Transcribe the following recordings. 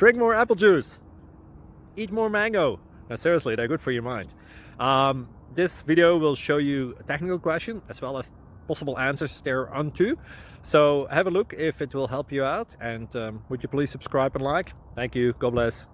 Drink more apple juice. Eat more mango. Now, seriously, they're good for your mind. This video will show you a technical question as well as possible answers thereunto. So have a look if it will help you out, and would you please subscribe and like? Thank you. God bless.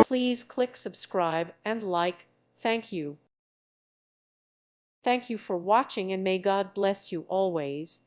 Please click subscribe and like. Thank you. Thank you for watching, and may God bless you always.